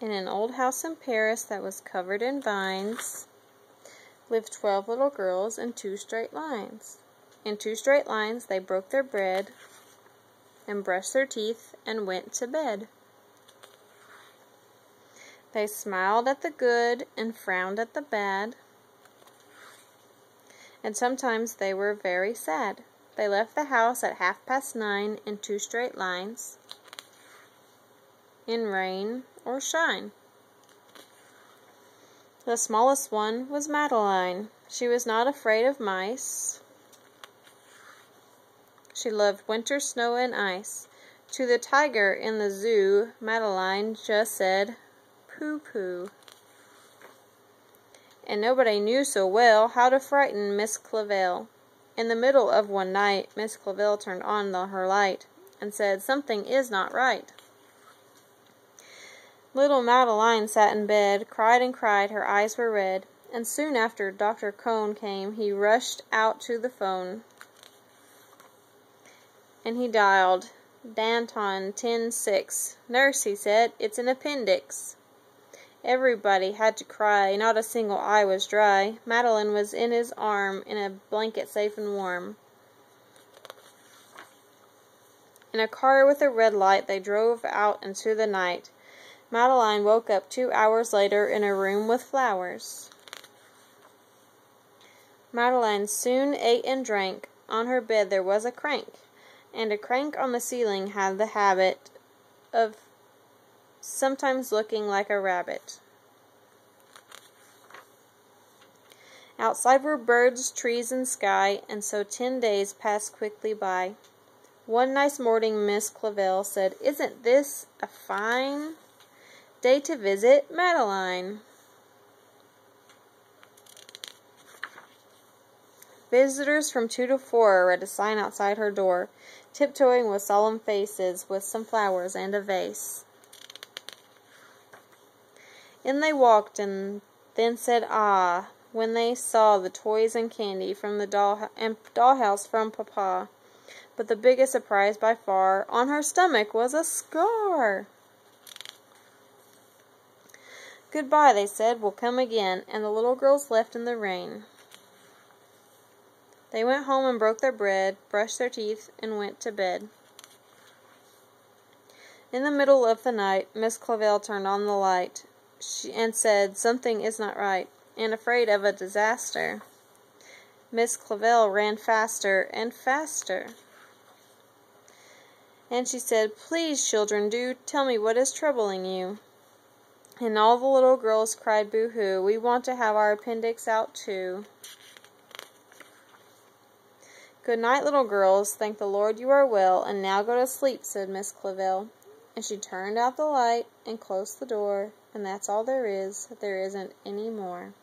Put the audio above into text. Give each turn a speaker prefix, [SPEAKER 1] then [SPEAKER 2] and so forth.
[SPEAKER 1] In an old house in Paris that was covered in vines lived 12 little girls in 2 straight lines. In 2 straight lines they broke their bread and brushed their teeth and went to bed. They smiled at the good and frowned at the bad, and sometimes they were very sad. They left the house at 9:30 in 2 straight lines, in rain or shine. The smallest one was Madeline. She was not afraid of mice. She loved winter, snow, and ice. To the tiger in the zoo, Madeline just said, "Pooh-pooh." And nobody knew so well how to frighten Miss Clavell. In the middle of one night, Miss Clavell turned on her light and said, "Something is not right." Little Madeline sat in bed, cried and cried, her eyes were red, and soon after Dr. Cone came, he rushed out to the phone, and he dialed, "Danton 10-6. Nurse," he said, "it's an appendix." Everybody had to cry, not a single eye was dry. Madeline was in his arm, in a blanket safe and warm. In a car with a red light, they drove out into the night. Madeline woke up 2 hours later in a room with flowers. Madeline soon ate and drank. On her bed there was a crank, and a crank on the ceiling had the habit of sometimes looking like a rabbit. Outside were birds, trees, and sky, and so 10 days passed quickly by. One nice morning Miss Clavell said, "Isn't this a fine day to visit Madeline?" "Visitors from 2 to 4, read a sign outside her door, tiptoeing with solemn faces, with some flowers and a vase. In they walked, and then said, "Ah," when they saw the toys and candy from the dollhouse from Papa. But the biggest surprise by far, on her stomach was a scar. "Goodbye," they said, "we'll come again," and the little girls left in the rain. They went home and broke their bread, brushed their teeth, and went to bed. In the middle of the night, Miss Clavell turned on the light and said, "Something is not right," and afraid of a disaster, Miss Clavell ran faster and faster. And she said, "Please, children, do tell me what is troubling you." And all the little girls cried, "Boo-hoo, we want to have our appendix out too." "Good night, little girls. Thank the Lord you are well, and now go to sleep," said Miss Clavell. And she turned out the light and closed the door, and that's all there is. There isn't any more.